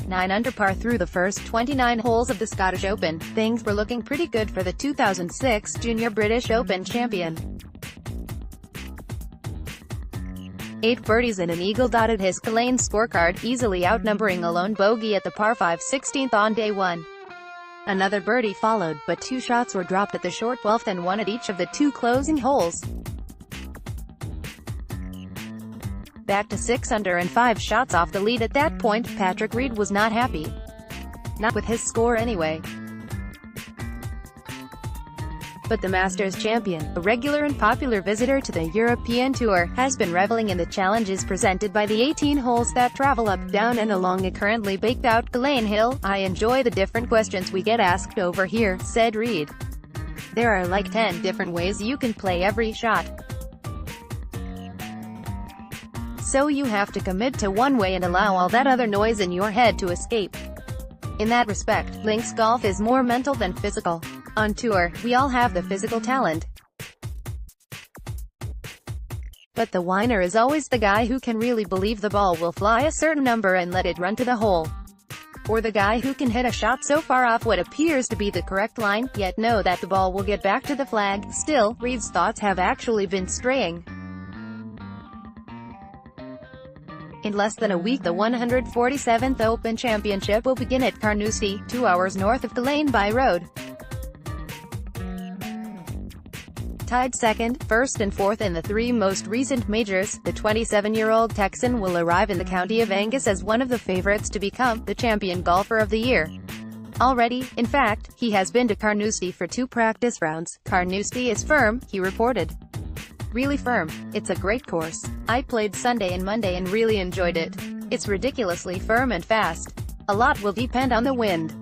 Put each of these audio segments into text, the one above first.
9 under par through the first 29 holes of the Scottish Open. Things were looking pretty good for the 2006 Junior British Open champion. 8 birdies and an eagle dotted his Gullane scorecard, easily outnumbering a lone bogey at the par 5 16th on day 1. Another birdie followed, but 2 shots were dropped at the short 12th and 1 at each of the 2 closing holes. Back to 6 under and 5 shots off the lead at that point, Patrick Reed was not happy. Not with his score anyway. But the Masters champion, a regular and popular visitor to the European Tour, has been reveling in the challenges presented by the 18 holes that travel up, down and along a currently baked-out Gullane hill. "I enjoy the different questions we get asked over here," said Reed. "There are like 10 different ways you can play every shot. So you have to commit to one way and allow all that other noise in your head to escape. In that respect, links golf is more mental than physical. On tour, we all have the physical talent. But the winner is always the guy who can really believe the ball will fly a certain number and let it run to the hole. Or the guy who can hit a shot so far off what appears to be the correct line, yet know that the ball will get back to the flag." Still, Reed's thoughts have actually been straying. In less than a week, the 147th Open Championship will begin at Carnoustie, 2 hours north of Gullane by road. Tied second, first and fourth in the 3 most recent majors, the 27-year-old Texan will arrive in the county of Angus as one of the favorites to become the champion golfer of the year. Already, in fact, he has been to Carnoustie for 2 practice rounds. "Carnoustie is firm," he reported. "Really firm. It's a great course. I played Sunday and Monday and really enjoyed it. It's ridiculously firm and fast. A lot will depend on the wind.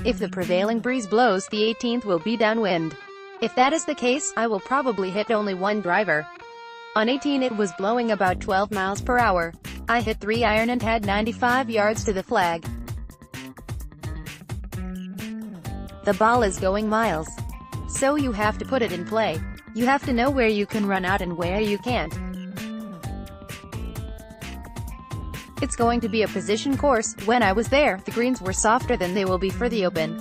If the prevailing breeze blows, the 18th will be downwind. If that is the case, I will probably hit only 1 driver. On 18 it was blowing about 12 miles per hour. I hit 3 iron and had 95 yards to the flag. The ball is going miles. So you have to put it in play. You have to know where you can run out and where you can't. It's going to be a position course. When I was there, the greens were softer than they will be for the Open.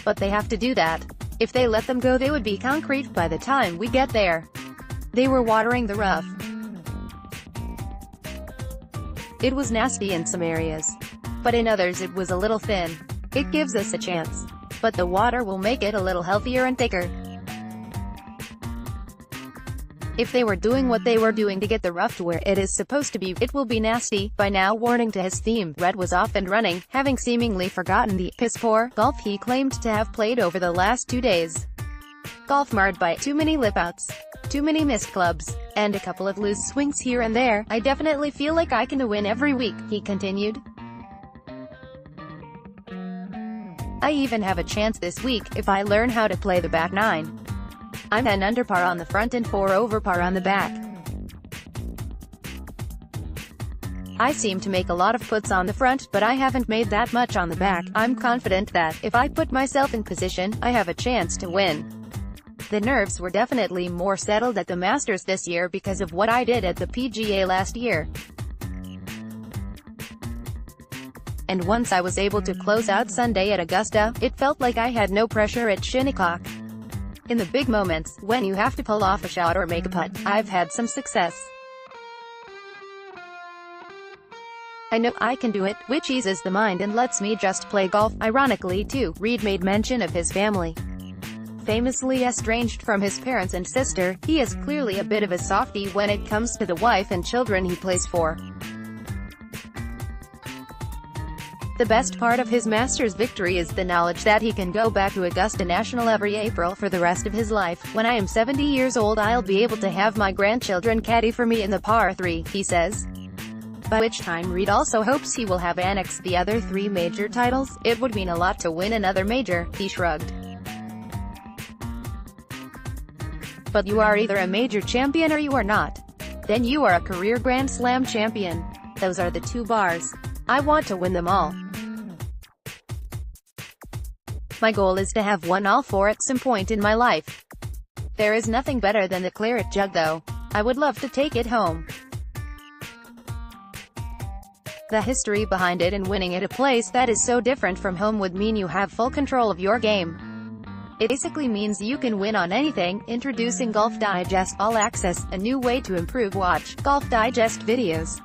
But they have to do that. If they let them go, they would be concrete by the time we get there. They were watering the rough. It was nasty in some areas. But in others it was a little thin. It gives us a chance. But the water will make it a little healthier and thicker. If they were doing what they were doing to get the rough to where it is supposed to be, it will be nasty." By now, warning to his theme, Red was off and running, having seemingly forgotten the piss-poor golf he claimed to have played over the last 2 days. "Golf marred by too many lip-outs, too many missed clubs, and a couple of loose swings here and there. I definitely feel like I can win every week," he continued. "I even have a chance this week, if I learn how to play the back 9. I'm 10 under par on the front and 4 over par on the back. I seem to make a lot of puts on the front, but I haven't made that much on the back. I'm confident that, if I put myself in position, I have a chance to win." The nerves were definitely more settled at the Masters this year because of what I did at the PGA last year. And once I was able to close out Sunday at Augusta, it felt like I had no pressure at Shinnecock. In the big moments, when you have to pull off a shot or make a putt, I've had some success. I know I can do it, which eases the mind and lets me just play golf. Ironically, too, Reed made mention of his family. Famously estranged from his parents and sister, he is clearly a bit of a softie when it comes to the wife and children he plays for. The best part of his Masters victory is the knowledge that he can go back to Augusta National every April for the rest of his life. "When I am 70 years old, I'll be able to have my grandchildren caddy for me in the par 3, he says. By which time Reed also hopes he will have annexed the other 3 major titles. "It would mean a lot to win another major," he shrugged. "But you are either a major champion or you are not. Then you are a career Grand Slam champion. Those are the 2 bars. I want to win them all. My goal is to have won all 4 at some point in my life. There is nothing better than the claret jug though. I would love to take it home." The history behind it and winning at a place that is so different from home would mean you have full control of your game. It basically means you can win on anything. Introducing Golf Digest All Access, a new way to improve. Watch Golf Digest videos